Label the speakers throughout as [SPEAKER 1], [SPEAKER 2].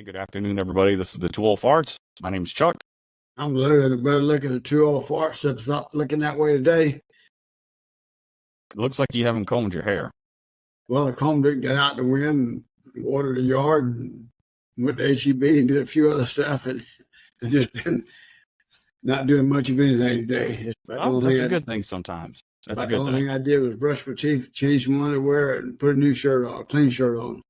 [SPEAKER 1] good afternoon, everybody. This is the Two Old Farts. My name is Chuck.
[SPEAKER 2] I'm better looking at 2 old farts that's not looking that way today.
[SPEAKER 1] It looks like you haven't combed your hair.
[SPEAKER 2] Well, I combed it, got out in the wind, watered the yard, and went to HEB and did a few other stuff, and I've just been not doing much of anything today.
[SPEAKER 1] Oh, that's a good thing sometimes. That's a good
[SPEAKER 2] thing. The only thing I did was brush my teeth, change my underwear, and put a new shirt on, a clean shirt on.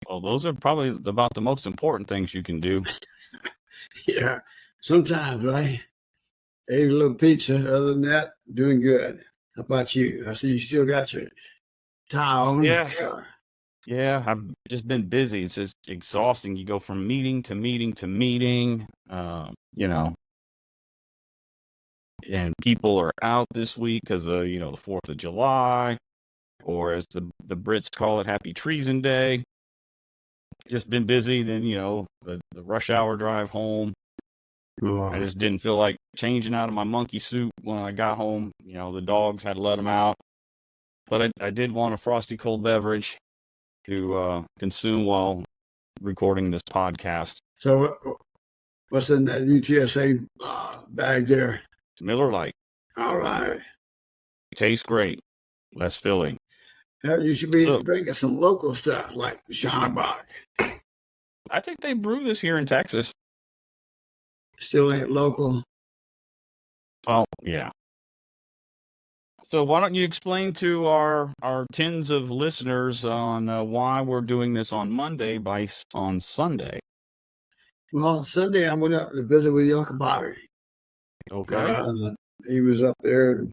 [SPEAKER 1] Well, those are probably about the most important things you can do.
[SPEAKER 2] Yeah, sometimes, right? Ate a little pizza. Other than that, doing good. How about you? I see you still got your tie on.
[SPEAKER 1] Yeah, I've just been busy. It's just exhausting. You go from meeting to meeting to meeting, and people are out this week because of, the 4th of July, or as the Brits call it, Happy Treason Day. Just been busy. Then, the rush hour drive home. I just didn't feel like changing out of my monkey suit when I got home. The dogs had to let them out. But I did want a frosty cold beverage to consume while recording this podcast.
[SPEAKER 2] So what's in that UTSA bag there?
[SPEAKER 1] It's Miller Lite.
[SPEAKER 2] All right.
[SPEAKER 1] Tastes great. Less filling.
[SPEAKER 2] You should be drinking some local stuff like Schonebach.
[SPEAKER 1] I think they brew this here in Texas.
[SPEAKER 2] Still ain't local.
[SPEAKER 1] Oh, yeah. So why don't you explain to our tens of listeners on why we're doing this on Monday on Sunday?
[SPEAKER 2] Well, Sunday I went up to visit with Uncle Bobby.
[SPEAKER 1] Okay.
[SPEAKER 2] He was up there.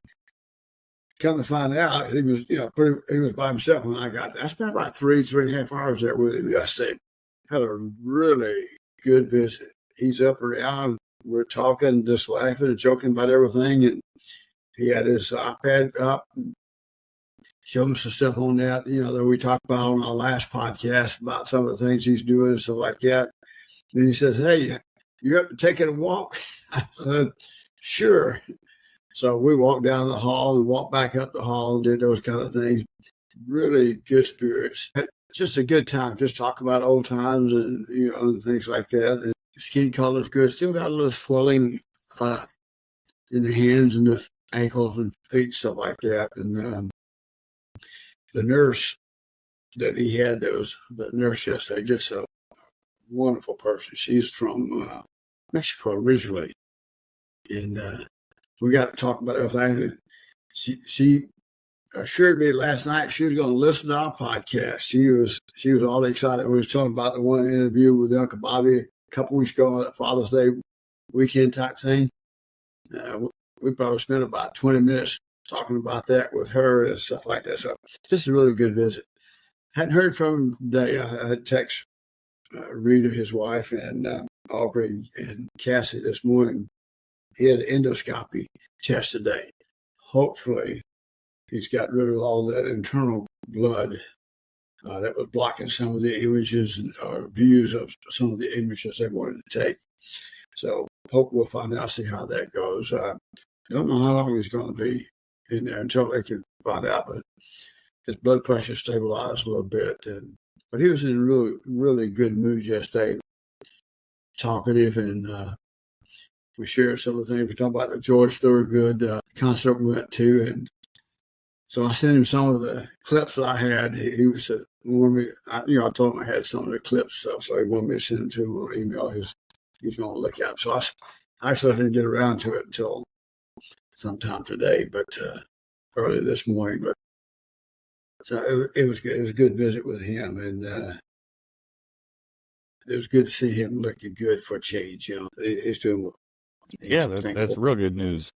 [SPEAKER 2] Come to find out, he was, he was by himself when I got there. I spent about 3.5 hours there with him yesterday. Had a really good visit. He's up around. We're talking, just laughing and joking about everything. And he had his iPad up, showing some stuff on that, that we talked about on our last podcast about some of the things he's doing and stuff like that. And he says, "Hey, you up to taking a walk?" I said, "Sure." So we walked down the hall and walked back up the hall and did those kind of things. Really good spirits. Just a good time. Just talk about old times and, and things like that. And skin color's good. Still got a little swelling in the hands and the ankles and feet, stuff like that. And the nurse that he had, the nurse yesterday, just a wonderful person. She's from Mexico originally. And we got to talk about everything. She assured me last night she was going to listen to our podcast. She was all excited. We was talking about the one interview with Uncle Bobby a couple weeks ago on that Father's Day weekend type thing. We probably spent about 20 minutes talking about that with her and stuff like that. So just a really good visit. Hadn't heard from him today. I had text Rita, his wife, and Aubrey and Cassie this morning. He had an endoscopy test today. Hopefully, he's got rid of all that internal blood that was blocking some of the images or views of some of the images they wanted to take. So, hope we'll find out, see how that goes. I don't know how long he's going to be in there until they can find out, but his blood pressure stabilized a little bit. But he was in a really, really good mood yesterday, talkative, and we shared some of the things. We talked about the George Thorogood concert we went to, and so I sent him some of the clips that I had. He was wanted me, I told him I had some of the clips stuff, so he wanted me to send them to him on email. He's going to look at them. So I actually didn't get around to it until sometime today, but early this morning. But so it was good. It was a good visit with him, and it was good to see him looking good for a change. He's doing well.
[SPEAKER 1] Yeah, that's real good news.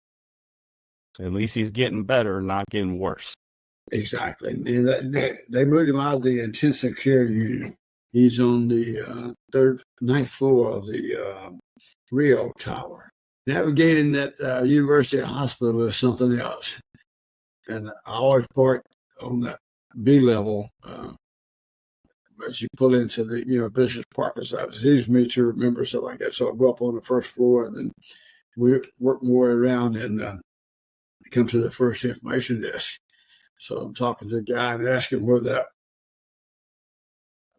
[SPEAKER 1] At least he's getting better, not getting worse.
[SPEAKER 2] Exactly. And they moved him out of the intensive care unit. He's on the ninth floor of the Rio Tower. Navigating that university hospital is something else. And I always park on that B level. As you pull into the business parking side, it's easy for me to remember something like that. So I go up on the first floor, and then we work more around and come to the first information desk. So I'm talking to the guy and asking where that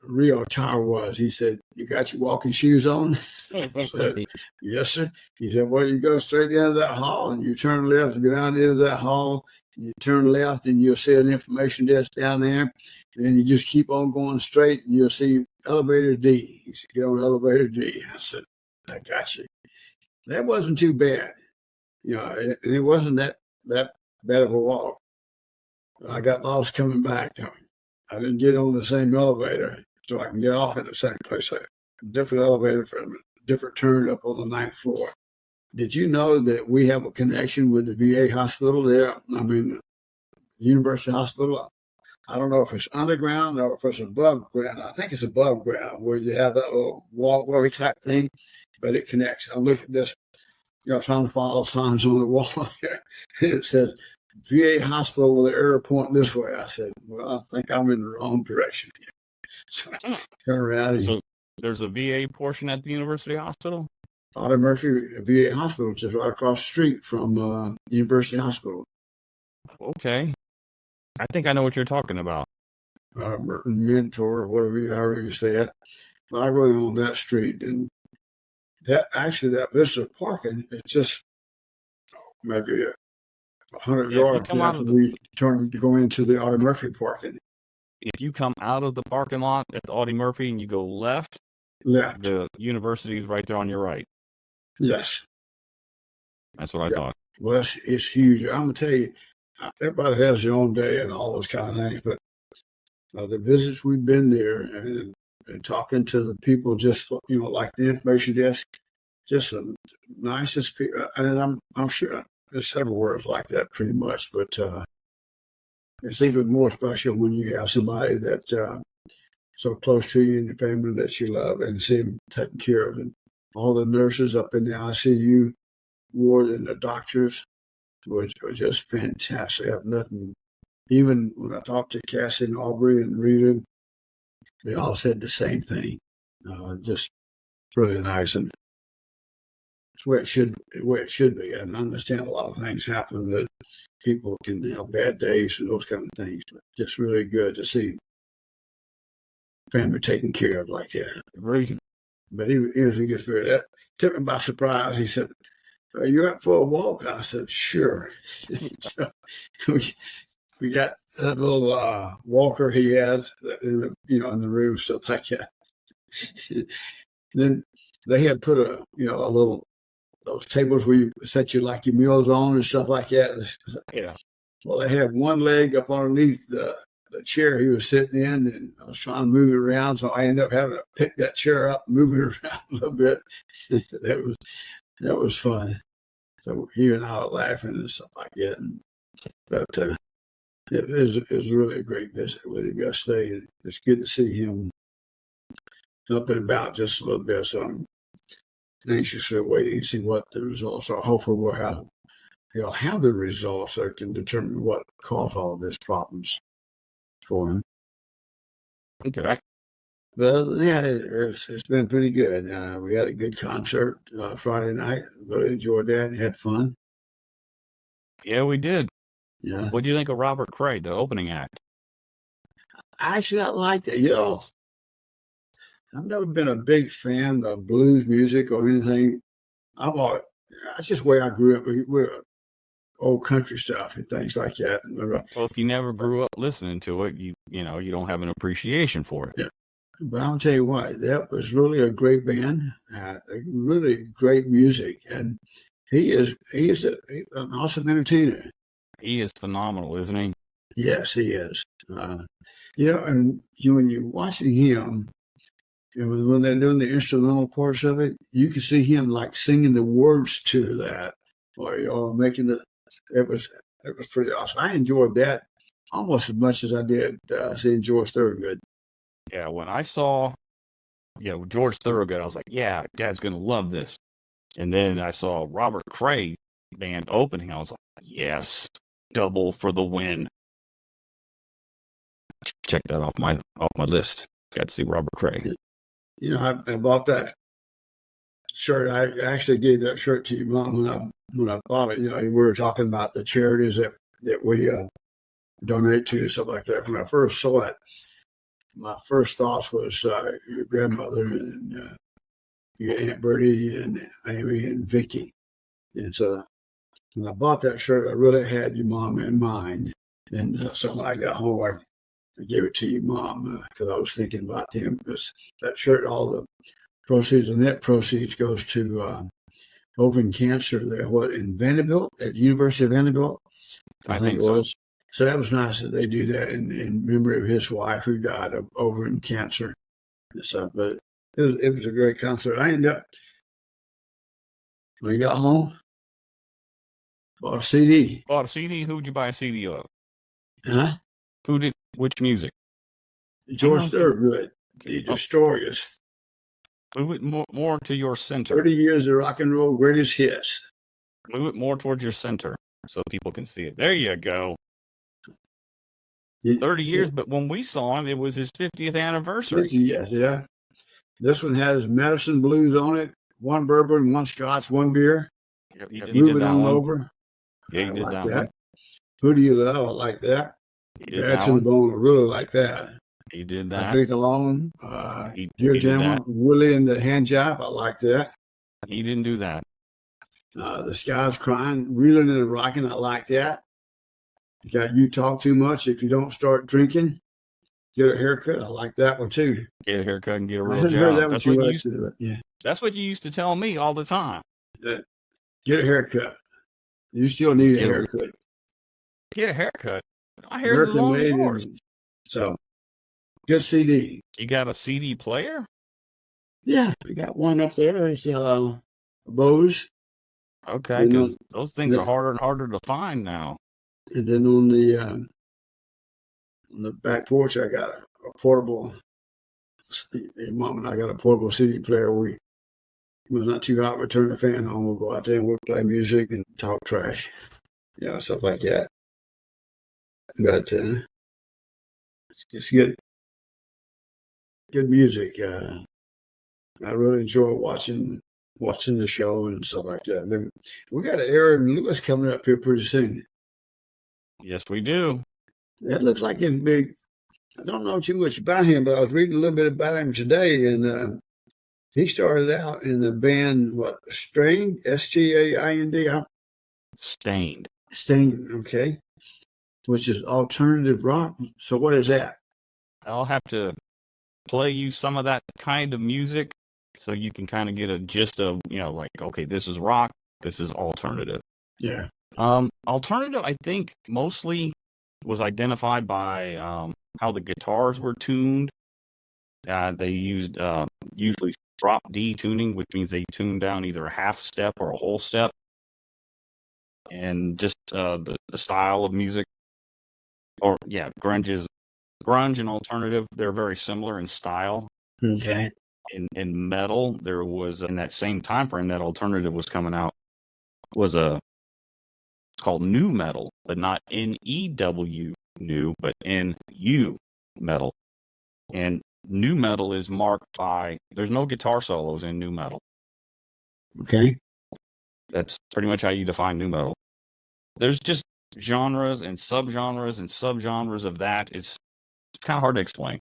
[SPEAKER 2] Rio Tower was. He said, "You got your walking shoes on?" I said, "Yes, sir." He said, "Well, you go straight into that hall and you turn left and go down into that hall. And you turn left and you'll see an information desk down there. And then you just keep on going straight and you'll see elevator D. He said, get on elevator D." I said, "I got you." That wasn't too bad. It wasn't that bad of a walk. I got lost coming back. I didn't get on the same elevator, so I can get off at the same place. A different elevator for a different turn up on the 9th floor. Did you know that we have a connection with the VA hospital there? I mean, the University Hospital. I don't know if it's underground or if it's above ground. I think it's above ground where you have that little walkway type thing, but it connects. I look at this, trying to follow signs on the wall here. It says VA hospital with an arrow pointing this way. I said, "Well, I think I'm in the wrong direction." So I turn around.
[SPEAKER 1] So there's a VA portion at the University Hospital?
[SPEAKER 2] Audie Murphy VA Hospital, just right across the street from University Hospital.
[SPEAKER 1] Okay. I think I know what you're talking about.
[SPEAKER 2] Mentor, or whatever, however you say it. But I go on that street, and that visitor parking is just maybe 100 yards after we turn to go into the Audie Murphy parking.
[SPEAKER 1] If you come out of the parking lot at the Audie Murphy and you go left, the university is right there on your right.
[SPEAKER 2] Yes.
[SPEAKER 1] That's what I thought.
[SPEAKER 2] Well, it's huge. I'm going to tell you, everybody has their own day and all those kind of things, but the visits we've been there and talking to the people, just, like the information desk, just the nicest people. And I'm sure there's several words like that pretty much, but it's even more special when you have somebody that's so close to you and your family that you love and see them taken care of. And all the nurses up in the ICU ward and the doctors were just fantastic. I have nothing. Even when I talked to Cassie and Aubrey and Rita, they all said the same thing. Just really nice, and it's where it should be. And I understand a lot of things happen that people can have bad days and those kind of things. But just really good to see family taken care of like that.
[SPEAKER 1] Very.
[SPEAKER 2] But he was in good spirit. That took me by surprise. He said, "Are you up for a walk?" I said, "Sure." So we got that little walker he has, in the room, stuff like that. Then they had put a little, those tables where you set your meals on and stuff like that.
[SPEAKER 1] Yeah.
[SPEAKER 2] Well, they had one leg up underneath the chair he was sitting in, and I was trying to move it around, so I ended up having to pick that chair up and move it around a little bit. That was fun. So he and I were laughing and stuff like that. But it was really a great visit with him yesterday. It's good to see him up and about just a little bit. So I'm anxiously waiting to see what the results are. Hopefully he'll have the results that can determine what caused all of these problems for him.
[SPEAKER 1] Okay.
[SPEAKER 2] Well, yeah, it's been pretty good. We had a good concert Friday night. Really enjoyed that and had fun.
[SPEAKER 1] Yeah, we did.
[SPEAKER 2] Yeah.
[SPEAKER 1] What do you think of Robert Cray, the opening act?
[SPEAKER 2] Actually, I liked it. I've never been a big fan of blues music or anything. That's just the way I grew up. We're old country stuff and things like that.
[SPEAKER 1] Well, if you never grew up listening to it, you don't have an appreciation for it.
[SPEAKER 2] Yeah. But I'll tell you what, that was really a great band, really great music, and he is an awesome entertainer.
[SPEAKER 1] He is phenomenal, isn't he?
[SPEAKER 2] Yes, he is. And when you're watching him, when they're doing the instrumental parts of it, you can see him singing the words to that, or making it was pretty awesome. I enjoyed that almost as much as I did seeing George Thorogood.
[SPEAKER 1] Yeah, when I saw George Thorogood, I was like, yeah, Dad's gonna love this. And then I saw Robert Cray band opening. I was like, yes, double for the win. Check that off my list. Got to see Robert Cray.
[SPEAKER 2] I bought that shirt. I actually gave that shirt to your mom when I bought it. We were talking about the charities that we donate to, stuff like that. When I first saw it, my first thoughts was your grandmother and your Aunt Bertie and Amy and Vicky. And so when I bought that shirt, I really had your mom in mind. And so when I got home, I gave it to your mom because I was thinking about them. Because that shirt, all the proceeds, the net proceeds goes to ovarian cancer there, in Vanderbilt, at the University of Vanderbilt, I think it was. So that was nice that they do that in memory of his wife who died of ovarian cancer and stuff. But it was a great concert. I ended up, when I got home, bought a CD.
[SPEAKER 1] Bought a CD? Who'd you buy a CD of?
[SPEAKER 2] Huh?
[SPEAKER 1] Which music?
[SPEAKER 2] George Thorogood, The Destroyers.
[SPEAKER 1] Move it more to your center.
[SPEAKER 2] 30 years of rock and roll greatest hits.
[SPEAKER 1] Move it more towards your center so people can see it. There you go. 30 years, but when we saw him, it was his 50th anniversary.
[SPEAKER 2] Yes, yeah. This one has Medicine Blues on it. One bourbon, one scotch, one beer.
[SPEAKER 1] Yep, he
[SPEAKER 2] Move it on over.
[SPEAKER 1] Yeah, he did that one.
[SPEAKER 2] Who Do You Love? I like that. Bad to the Bone, I really like that.
[SPEAKER 1] He did that.
[SPEAKER 2] I Drink Alone. Dear Jammer, Willie and the Hand Job, I like that.
[SPEAKER 1] He didn't do that.
[SPEAKER 2] The Sky's Crying, Reeling and Rocking, I like that. You got You Talk Too Much If You Don't Start Drinking. Get a Haircut, I like that one too.
[SPEAKER 1] Get a haircut and get a real
[SPEAKER 2] job.
[SPEAKER 1] Heard
[SPEAKER 2] that
[SPEAKER 1] that's what you used to tell me all the time.
[SPEAKER 2] Get a haircut. You still need a haircut.
[SPEAKER 1] Get a haircut. My hair's as long as yours.
[SPEAKER 2] So, good CD.
[SPEAKER 1] You got a CD player?
[SPEAKER 2] Yeah, we got one up there. It's Bose.
[SPEAKER 1] Okay, because those things are harder and harder to find now.
[SPEAKER 2] And then on the back porch, I got a portable. Your mom and I got a portable CD player. It was not too hot. We turn the fan on. We'll go out there and we'll play music and talk trash, stuff like that. But it's good music. I really enjoy watching the show and stuff like that. We got Aaron Lewis coming up here pretty soon.
[SPEAKER 1] Yes, we do.
[SPEAKER 2] That looks like it's big. I don't know too much about him, but I was reading a little bit about him today, and he started out in the band, Stained? Stained. Stained, okay. Which is alternative rock. So what is that?
[SPEAKER 1] I'll have to play you some of that kind of music so you can kind of get a gist of, okay, this is rock, this is alternative.
[SPEAKER 2] Yeah.
[SPEAKER 1] Alternative, I think, mostly was identified by how the guitars were tuned. They used usually drop D tuning, which means they tuned down either a half step or a whole step. And just the style of music. Grunge and alternative, they're very similar in style.
[SPEAKER 2] Okay.
[SPEAKER 1] In metal, there was, in that same time frame that alternative was coming out, it's called nu metal, but not N-E-W new, but N-U metal. And nu metal is marked by, there's no guitar solos in nu metal.
[SPEAKER 2] Okay.
[SPEAKER 1] That's pretty much how you define nu metal. There's just genres and subgenres of that. It's kind of hard to explain.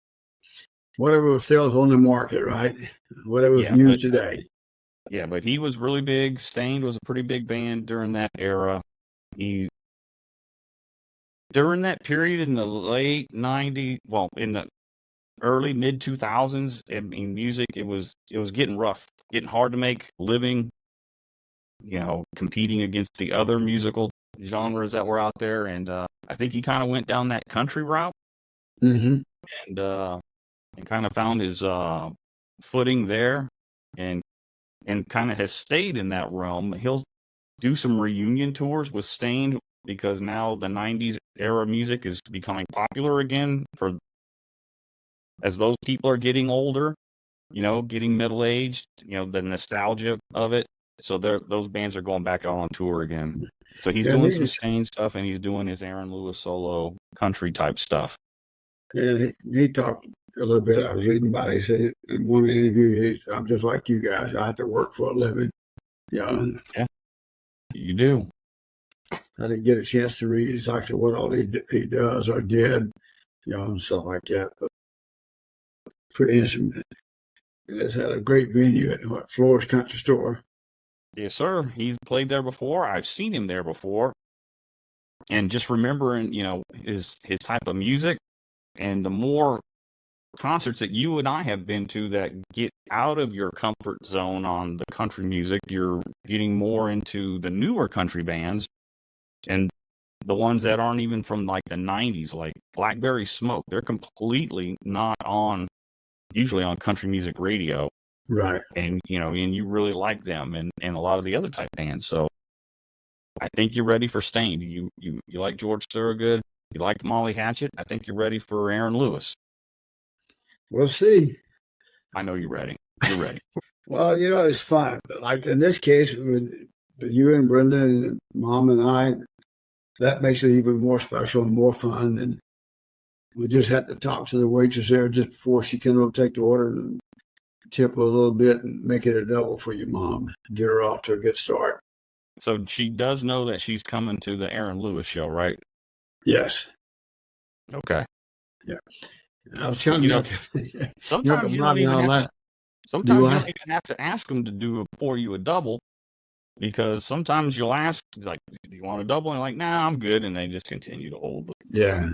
[SPEAKER 2] Whatever sells on the market, right? Whatever was used today.
[SPEAKER 1] Yeah, but he was really big. Stained was a pretty big band during that era. During that period in the late 90s, in the early mid 2000s, music, it was getting rough, getting hard to make living, competing against the other musical genres that were out there. And I think he kind of went down that country route.
[SPEAKER 2] Mm-hmm.
[SPEAKER 1] And kind of found his footing there and kind of has stayed in that realm. He'll do some reunion tours with Stained because now the 90s era music is becoming popular again as those people are getting older, getting middle-aged, the nostalgia of it. So those bands are going back out on tour again. So he's doing some Stained stuff and he's doing his Aaron Lewis solo country type stuff.
[SPEAKER 2] Yeah, he talked a little bit. I was reading about it. He said in one interview, I'm just like you guys. I have to work for a living.
[SPEAKER 1] Yeah, you do.
[SPEAKER 2] I didn't get a chance to read exactly what all he does or did, and stuff like that. But pretty instrument. It's had a great venue at Flores Country Store.
[SPEAKER 1] Yes, sir. He's played there before. I've seen him there before. And just remembering, his type of music, and the more concerts that you and I have been to that get out of your comfort zone on the country music, you're getting more into the newer country bands, and the ones that aren't even from like the 90s, like Blackberry Smoke. They're completely not usually on country music radio.
[SPEAKER 2] Right.
[SPEAKER 1] And, and you really like them and a lot of the other type bands. So I think you're ready for Stain. You like George Thorogood. You like Molly Hatchet. I think you're ready for Aaron Lewis.
[SPEAKER 2] We'll see.
[SPEAKER 1] I know you're ready. You're ready.
[SPEAKER 2] Well, it's fun. Like in this case, with you and Brenda and Mom and I, that makes it even more special and more fun. And we just had to talk to the waitress there just before she came over to take the order and tip her a little bit and make it a double for your mom. Get her off to a good start.
[SPEAKER 1] So she does know that she's coming to the Aaron Lewis show, right?
[SPEAKER 2] Yes.
[SPEAKER 1] Okay.
[SPEAKER 2] Yeah. I was telling you,
[SPEAKER 1] sometimes you don't even have to ask them to pour you a double, because sometimes you'll ask, like, do you want a double? And you're like, nah, I'm good. And they just continue to hold it.
[SPEAKER 2] Yeah.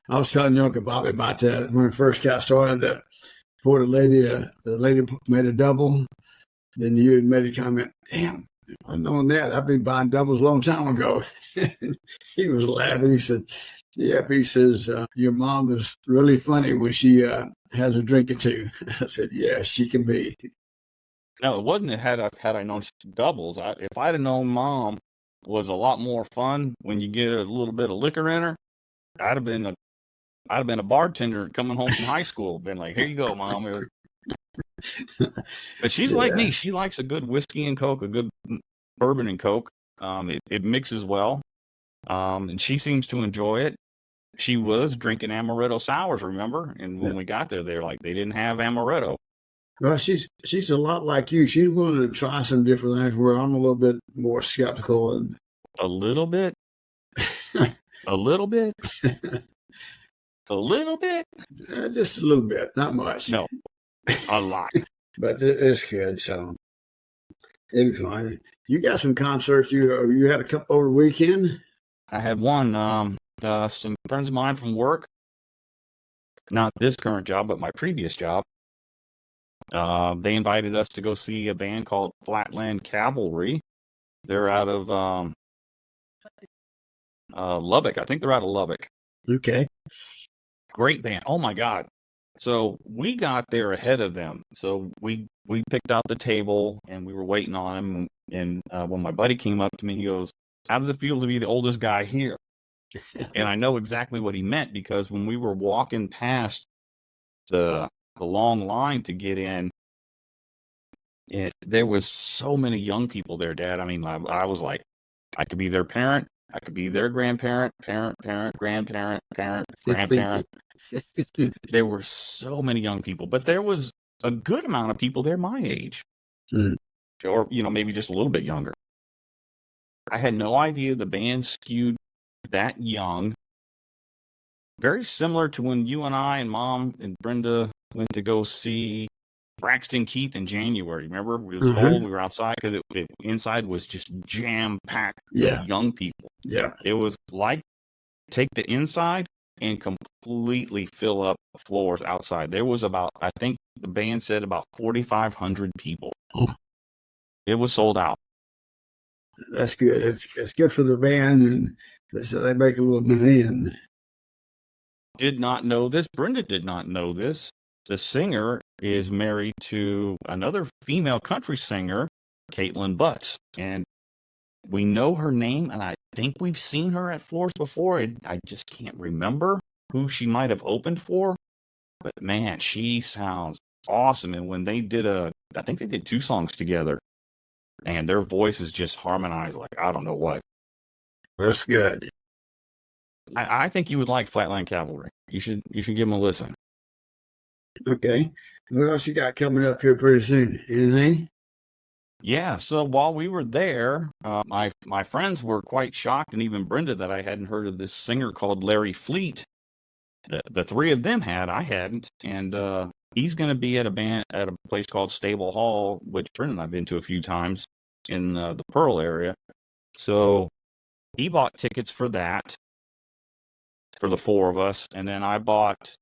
[SPEAKER 2] I was telling Uncle Bobby about that when we first got started, that before the lady made a double, then you had made a comment, damn, I known that. I've been buying doubles a long time ago. He was laughing. He said, yep. He says, your mom is really funny when she has a drink or two. I said, yeah, she can be.
[SPEAKER 1] No, it wasn't had I known doubles. If I'd have known Mom was a lot more fun when you get a little bit of liquor in her, I'd have been a bartender coming home from high school. Been like, here you go, Mom. But she's like me. She likes a good whiskey and Coke, a good bourbon and Coke. It mixes well. And she seems to enjoy it. She was drinking amaretto sours, remember? And when we got there, they didn't have amaretto.
[SPEAKER 2] Well, she's a lot like you. She's willing to try some different things where I'm a little bit more skeptical. And
[SPEAKER 1] a little bit? A little bit? A little bit?
[SPEAKER 2] Just a little bit, not much.
[SPEAKER 1] No, a lot.
[SPEAKER 2] But it's good, so it'll be fine. You got some concerts. You had a couple over the weekend?
[SPEAKER 1] I had one. Some friends of mine from work, not this current job, but my previous job, they invited us to go see a band called Flatland Cavalry. They're out of Lubbock. I think they're out of Lubbock.
[SPEAKER 2] Okay.
[SPEAKER 1] Great band. Oh my God. So we got there ahead of them. So we picked out the table and we were waiting on them. And when my buddy came up to me, he goes, how does it feel to be the oldest guy here? And I know exactly what he meant, because when we were walking past the long line to get in, there was so many young people there, Dad. I mean, I was like, I could be their parent, I could be their grandparent, grandparent. There were so many young people, but there was a good amount of people there my age, or maybe just a little bit younger. I had no idea the band skewed that young. Very similar to when you and I and Mom and Brenda went to go see Braxton Keith in January. Remember? It was cold. We were outside because the inside was just jam-packed with young people.
[SPEAKER 2] Yeah.
[SPEAKER 1] It was like take the inside and completely fill up floors outside. There was about, I think the band said, about 4,500 people.
[SPEAKER 2] Oh.
[SPEAKER 1] It was sold out.
[SPEAKER 2] That's good. It's good for the band, and so they make a little money. And
[SPEAKER 1] did not know this. Brenda did not know this. The singer is married to another female country singer, Caitlin Butts, and we know her name, and I think we've seen her at Floors before. I just can't remember who she might have opened for, but man, she sounds awesome. And when they did I think they did 2 songs together, and their voices just harmonized like I don't know what.
[SPEAKER 2] That's good.
[SPEAKER 1] I think you would like Flatland Cavalry. You should give them a listen.
[SPEAKER 2] Okay. What else you got coming up here pretty soon? Anything?
[SPEAKER 1] Yeah, so while we were there, my friends were quite shocked, and even Brenda, that I hadn't heard of this singer called Larry Fleet. the three of them had. I hadn't, and he's going to be at a place called Stable Hall, which Brendan and I've been to a few times in the Pearl area. So he bought tickets for that for the four of us, and then I bought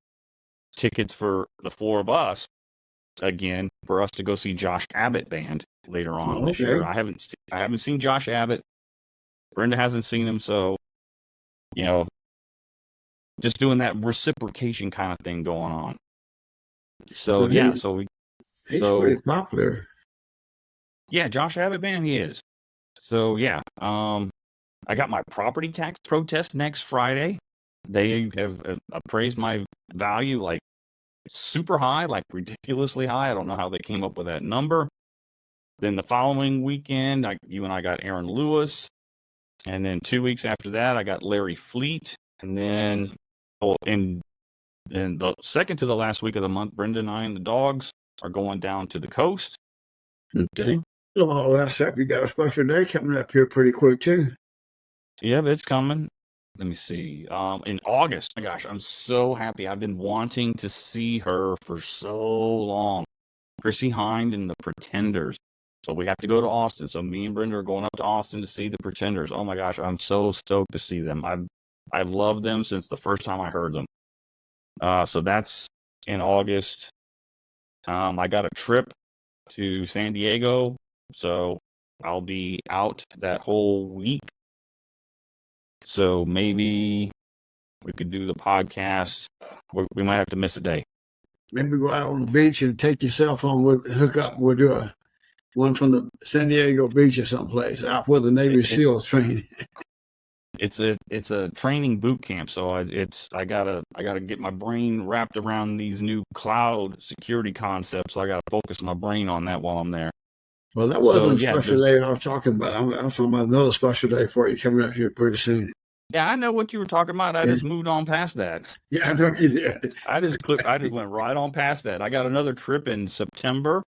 [SPEAKER 1] tickets for the four of us again for us to go see Josh Abbott band later on this year. I haven't seen Josh Abbott. Brenda hasn't seen him, so just doing that reciprocation kind of thing going on. So he's
[SPEAKER 2] pretty popular.
[SPEAKER 1] Yeah, Josh Abbott band, he is. So yeah, I got my property tax protest next Friday. They have appraised my value like super high, like ridiculously high. I don't know how they came up with that number. Then the following weekend, you and I got Aaron Lewis. And then 2 weeks after that, I got Larry Fleet. And then in the second to the last week of the month, Brenda and I and the dogs are going down to the coast.
[SPEAKER 2] Okay. Well, last up, you got a special day coming up here pretty quick, too.
[SPEAKER 1] Yeah, but it's coming. Let me see. In August, my gosh, I'm so happy. I've been wanting to see her for so long. Chrissy Hind and the Pretenders. So we have to go to Austin. So me and Brenda are going up to Austin to see the Pretenders. Oh my gosh, I'm so stoked to see them. I've loved them since the first time I heard them. So that's in August. I got a trip to San Diego, so I'll be out that whole week. So maybe we could do the podcast. We might have to miss a day.
[SPEAKER 2] Maybe go out on the beach and take your cell phone, hook up, we'll do one from the San Diego beach or someplace out where the Navy SEALs train.
[SPEAKER 1] It's a training boot camp, so I gotta get my brain wrapped around these new cloud security concepts. So I gotta focus my brain on that while I'm there.
[SPEAKER 2] Well, that wasn't a special day I was talking about. I was talking about another special day for you coming up here pretty soon.
[SPEAKER 1] Yeah, I know what you were talking about. I just moved on past that.
[SPEAKER 2] Yeah, I know you did.
[SPEAKER 1] I just went right on past that. I got another trip in September.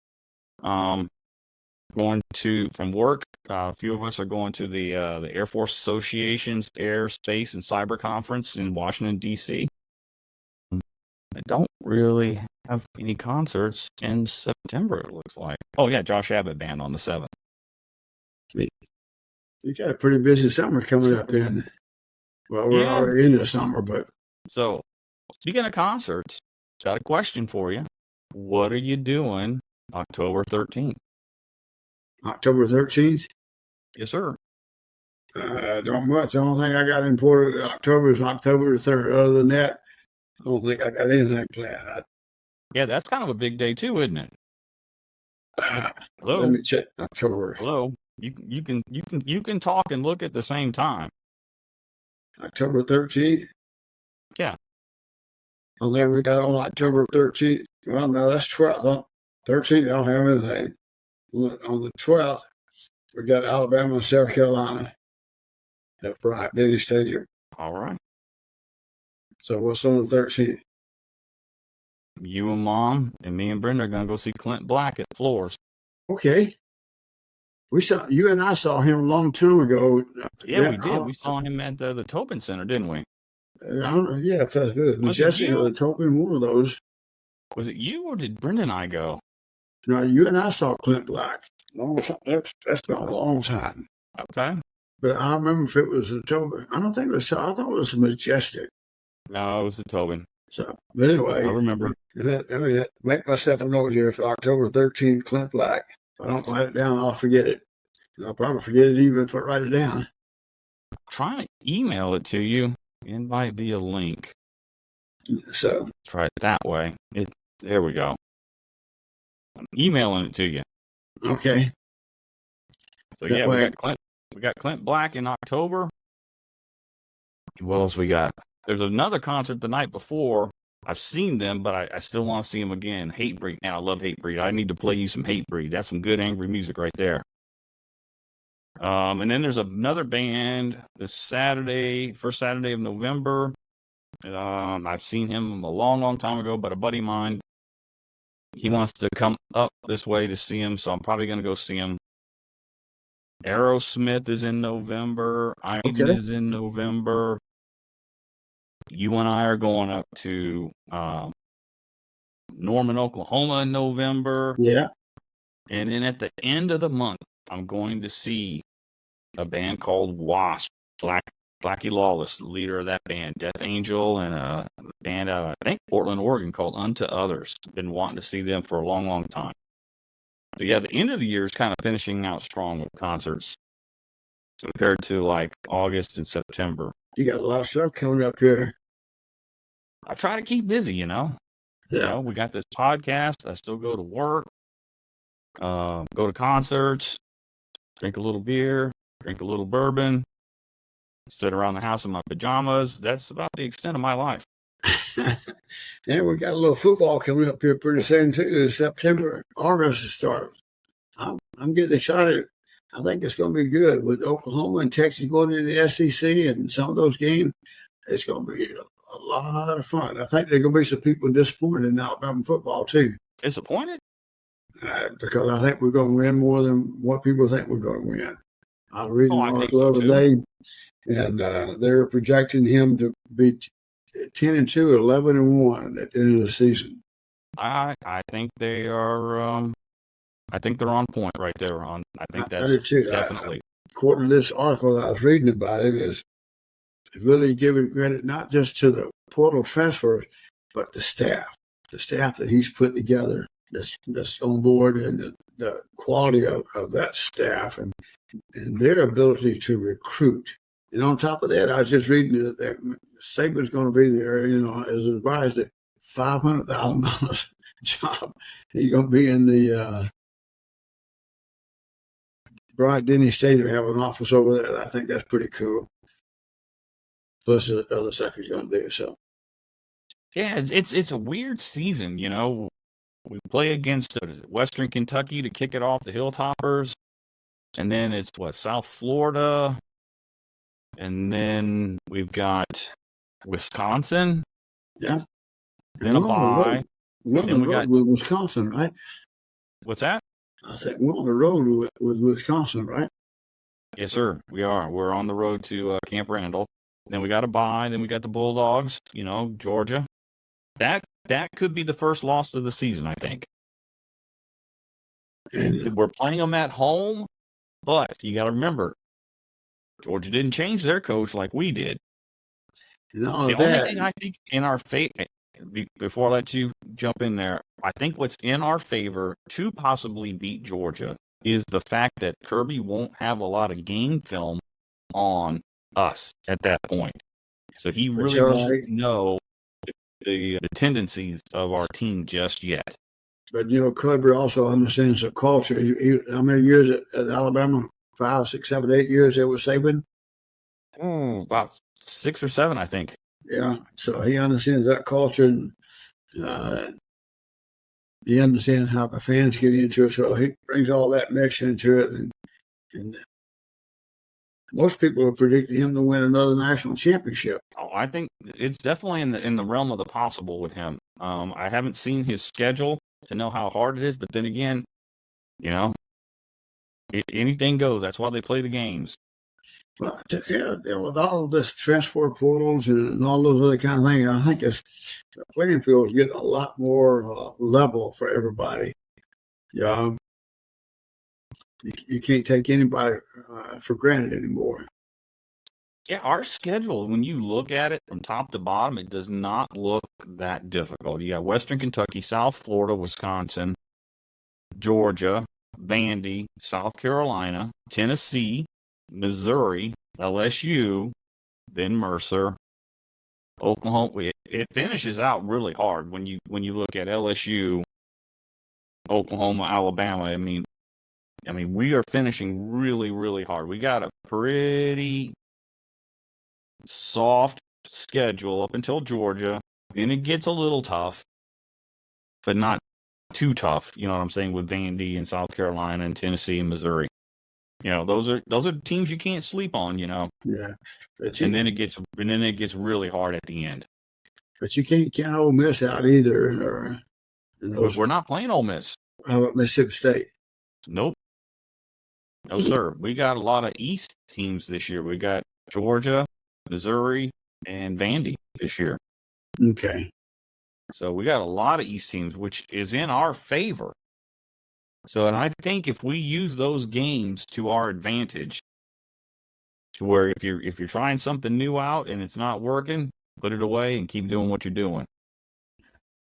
[SPEAKER 1] Going to from work. A few of us are going to the Air Force Association's Air, Space, and Cyber Conference in Washington, D.C. I don't really have any concerts in September, it looks like. Oh, yeah, Josh Abbott band on the 7th.
[SPEAKER 2] You got a pretty busy summer coming up then. Well, we're already into summer, but...
[SPEAKER 1] So, speaking of concerts, got a question for you. What are you doing October 13th?
[SPEAKER 2] October 13th?
[SPEAKER 1] Yes, sir.
[SPEAKER 2] Don't much. The only thing I got imported October is October 3rd. Other than that, I don't think I got anything planned.
[SPEAKER 1] Yeah, that's kind of a big day too, isn't it? Hello.
[SPEAKER 2] Let me check October.
[SPEAKER 1] Hello. You can talk and look at the same time.
[SPEAKER 2] October 13th?
[SPEAKER 1] Yeah.
[SPEAKER 2] And then we got on October 13th. Well, no, that's 12th. Huh? 13th, I don't have anything. On the 12th, we got Alabama and South Carolina at Bryant-Denny Stadium.
[SPEAKER 1] All right.
[SPEAKER 2] So what's on the 13th?
[SPEAKER 1] You and Mom and me and Brenda are going to go see Clint Black at Floors.
[SPEAKER 2] Okay. You and I saw him a long time ago.
[SPEAKER 1] Yeah, we did. We saw him at the Tobin Center, didn't we?
[SPEAKER 2] I don't know. Yeah, if that's good. Was Jesse or the Tobin, one of those.
[SPEAKER 1] Was it you or did Brenda and I go?
[SPEAKER 2] No, you and I saw Clint Black. That's been a long time.
[SPEAKER 1] Okay.
[SPEAKER 2] But I remember if it was the Tobin. I don't think it was. I thought it was Majestic.
[SPEAKER 1] No, it was the Tobin.
[SPEAKER 2] So, but anyway,
[SPEAKER 1] I remember.
[SPEAKER 2] Make myself a note here for October 13th, Clint Black. If I don't write it down, I'll forget it. I'll probably forget it even if I write it down.
[SPEAKER 1] Try to email it to you. Invite via link.
[SPEAKER 2] So
[SPEAKER 1] let's try it that way. There we go. I'm emailing it to you.
[SPEAKER 2] Okay.
[SPEAKER 1] So yeah, we got Clint Black in October. What else we got? There's another concert the night before. I've seen them, but I still want to see them again. Hatebreed. Man, I love Hatebreed. I need to play you some Hatebreed. That's some good angry music right there. And then there's another band this Saturday, first Saturday of November. I've seen him a long, long time ago, but a buddy of mine, he wants to come up this way to see him, so I'm probably going to go see him. Aerosmith is in November. Iron is in November. you and I are going up to Norman, Oklahoma in November.
[SPEAKER 2] Yeah.
[SPEAKER 1] And then at the end of the month, I'm going to see a band called Wasp, Blackie Lawless, the leader of that band, Death Angel, and a band out of, I think, Portland, Oregon called Unto Others. Been wanting to see them for a long, long time. So yeah, the end of the year is kind of finishing out strong with concerts compared to like August and September.
[SPEAKER 2] You got a lot of stuff coming up here.
[SPEAKER 1] I try to keep busy, you know.
[SPEAKER 2] Yeah.
[SPEAKER 1] You know, we got this podcast. I still go to work, go to concerts, drink a little beer, drink a little bourbon, sit around the house in my pajamas. That's about the extent of my life.
[SPEAKER 2] And we got a little football coming up here pretty soon too. September, August to start. I'm getting excited. I think it's going to be good with Oklahoma and Texas going into the SEC and some of those games. It's going to be a lot of fun. I think there are going to be some people disappointed in Alabama football too.
[SPEAKER 1] Disappointed?
[SPEAKER 2] Because I think we're going to win more than what people think we're going to win. I was reading an article the other day, and they're projecting him to be 10-2, 11-1 at the end of the season.
[SPEAKER 1] I think they are. I think they're on point right there. I think that's definitely.
[SPEAKER 2] According to this article that I was reading about it, is really giving credit not just to the portal transfers, but the staff that he's put together that's on board, and the quality of that staff and their ability to recruit. And on top of that, I was just reading that Saban's going to be there, as advised at $500,000 job. He's going to be in the Bryant-Denny Stadium, have an office over there. I think that's pretty cool. Plus the other stuff he's going to do. So,
[SPEAKER 1] yeah, it's a weird season, you know. We play against Western Kentucky to kick it off, the Hilltoppers, and then it's South Florida, and then we've got Wisconsin.
[SPEAKER 2] Yeah.
[SPEAKER 1] Then a bye.
[SPEAKER 2] Then we got with Wisconsin, right?
[SPEAKER 1] What's that?
[SPEAKER 2] I think we're on the road with Wisconsin, right?
[SPEAKER 1] Yes, sir. We are. We're on the road to Camp Randall. Then we got a bye. Then we got the Bulldogs. Georgia. That could be the first loss of the season, I think. And we're playing them at home, but you got to remember, Georgia didn't change their coach like we did. The only thing I think in our favor, before I let you jump in there, I think what's in our favor to possibly beat Georgia is the fact that Kirby won't have a lot of game film on us at that point. So he really won't know the tendencies of our team just yet.
[SPEAKER 2] But, Kirby also understands the culture. How many years at Alabama? 5, 6, 7, 8 years there with Saban?
[SPEAKER 1] About 6 or 7, I think.
[SPEAKER 2] Yeah, so he understands that culture, and he understands how the fans get into it. So he brings all that mix into it, and most people are predicting him to win another national championship.
[SPEAKER 1] Oh, I think it's definitely in the realm of the possible with him. I haven't seen his schedule to know how hard it is, but then again, anything goes. That's why they play the games.
[SPEAKER 2] Well, yeah, with all this transfer portals and all those other kind of things, I think the playing field is getting a lot more level for everybody. Yeah, you can't take anybody for granted anymore.
[SPEAKER 1] Yeah, our schedule, when you look at it from top to bottom, it does not look that difficult. You got Western Kentucky, South Florida, Wisconsin, Georgia, Vandy, South Carolina, Tennessee, Missouri, LSU, then Mercer, Oklahoma. It finishes out really hard when you look at LSU, Oklahoma, Alabama. I mean, we are finishing really, really hard. We got a pretty soft schedule up until Georgia. Then it gets a little tough, but not too tough. You know what I'm saying, with Vandy and South Carolina and Tennessee and Missouri. Those are teams you can't sleep on.
[SPEAKER 2] Yeah.
[SPEAKER 1] And then it gets really hard at the end.
[SPEAKER 2] But you can't count Ole Miss out either.
[SPEAKER 1] We're not playing Ole Miss.
[SPEAKER 2] How about Mississippi State?
[SPEAKER 1] Nope. No, sir. We got a lot of East teams this year. We got Georgia, Missouri, and Vandy. this year.
[SPEAKER 2] Okay.
[SPEAKER 1] So we got a lot of East teams, which is in our favor. So, and I think if we use those games to our advantage, to where if you're trying something new out and it's not working, put it away and keep doing what you're doing.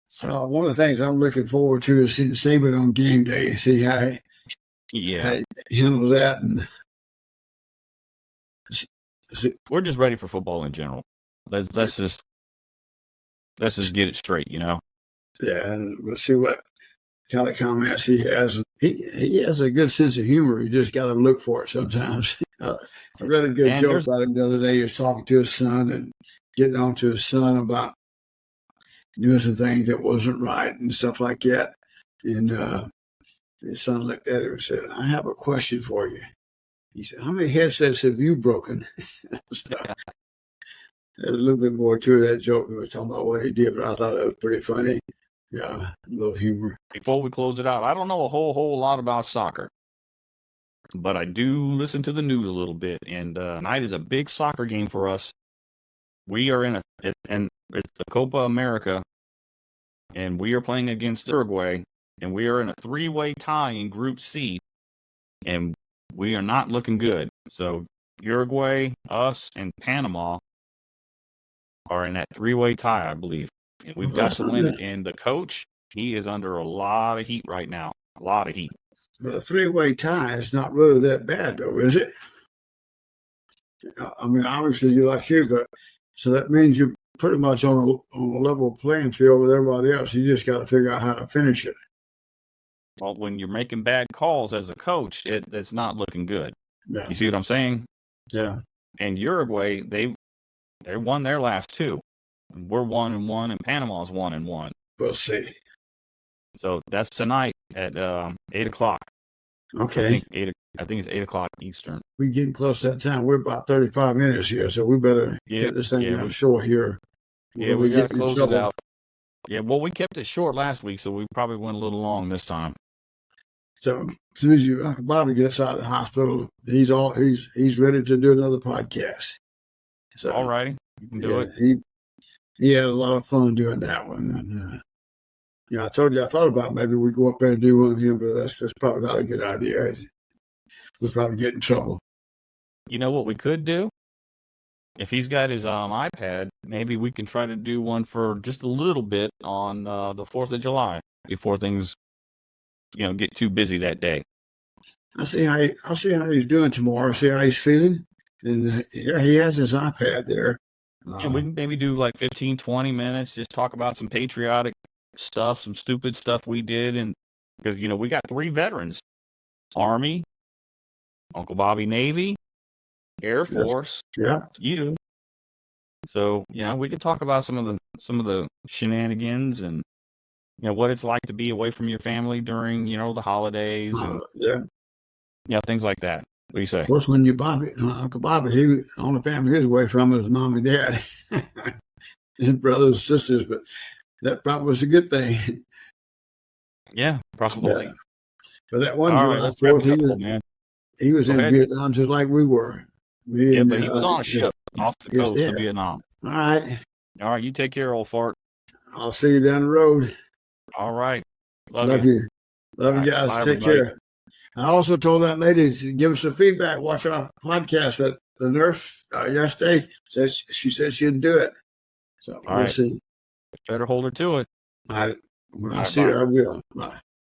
[SPEAKER 2] So one of the things I'm looking forward to is seeing Saban on game day, see how he handles that. And
[SPEAKER 1] we're just ready for football in general. Let's just get it straight, you know.
[SPEAKER 2] Yeah, and we'll see what kind of comments he has. He has a good sense of humor. You just got to look for it sometimes. I read a good joke about him the other day. He was talking to his son and getting on to his son about doing some things that wasn't right and stuff like that. And his son looked at him and said, "I have a question for you." He said, "How many headsets have you broken?" So, there's a little bit more to that joke. We were talking about what he did, but I thought it was pretty funny. Yeah, a little humor.
[SPEAKER 1] Before we close it out, I don't know a whole lot about soccer, but I do listen to the news a little bit. And tonight is a big soccer game for us. We are it's the Copa America, and we are playing against Uruguay, and we are in a 3-way tie in Group C, and we are not looking good. So Uruguay, us, and Panama are in that 3-way tie, I believe. And we've got to win it. And the coach, he is under a lot of heat right now. A lot of heat.
[SPEAKER 2] But a 3-way tie is not really that bad, though, is it? I mean, obviously you like here, but so that means you're pretty much on a level playing field with everybody else. You just got to figure out how to finish it.
[SPEAKER 1] Well, when you're making bad calls as a coach, it's not looking good.
[SPEAKER 2] Yeah.
[SPEAKER 1] You see what I'm saying?
[SPEAKER 2] Yeah.
[SPEAKER 1] And Uruguay, they won their last 2. We're 1-1, and Panama's 1-1.
[SPEAKER 2] We'll see.
[SPEAKER 1] So that's tonight at 8:00.
[SPEAKER 2] Okay.
[SPEAKER 1] I think it's 8:00 Eastern.
[SPEAKER 2] We're getting close to that time. We're about 35 minutes here, so we better get this thing down short here.
[SPEAKER 1] Yeah, we got to close it out. Yeah, well, we kept it short last week, so we probably went a little long this time.
[SPEAKER 2] So as soon as Uncle Bobby gets out of the hospital, he's ready to do another podcast. So
[SPEAKER 1] all righty, you can do it.
[SPEAKER 2] He had a lot of fun doing that one. And, I told you I thought about maybe we go up there and do one of him, but that's probably not a good idea. We'd probably get in trouble.
[SPEAKER 1] You know what we could do? If he's got his iPad, maybe we can try to do one for just a little bit on the 4th of July before things, get too busy that day.
[SPEAKER 2] I'll see how he's doing tomorrow. See how he's feeling. And he has his iPad there.
[SPEAKER 1] And we can maybe do like 15, 20 minutes, just talk about some patriotic stuff, some stupid stuff we did. And because, we got 3 veterans, Army, Uncle Bobby Navy, Air Force, you. So, we could talk about some of the shenanigans and, what it's like to be away from your family during, the holidays and, things like that. What do you say?
[SPEAKER 2] Of course, when Uncle Bobby, the only family he was away from was mom and dad, his brothers and sisters, but that probably was a good thing.
[SPEAKER 1] Yeah, probably.
[SPEAKER 2] Yeah. But that one July 4th, he was in Vietnam just like we were.
[SPEAKER 1] But he was on a ship off the coast of Vietnam.
[SPEAKER 2] All right.
[SPEAKER 1] All right, you take care, old fart.
[SPEAKER 2] I'll see you down the road.
[SPEAKER 1] All right.
[SPEAKER 2] Love you. Love you guys. Bye, take care. I also told that lady to give us some feedback. Watch our podcast. That the nurse yesterday she said she'd do it. So we'll see.
[SPEAKER 1] Better hold her to it.
[SPEAKER 2] When I see her, I will. Bye.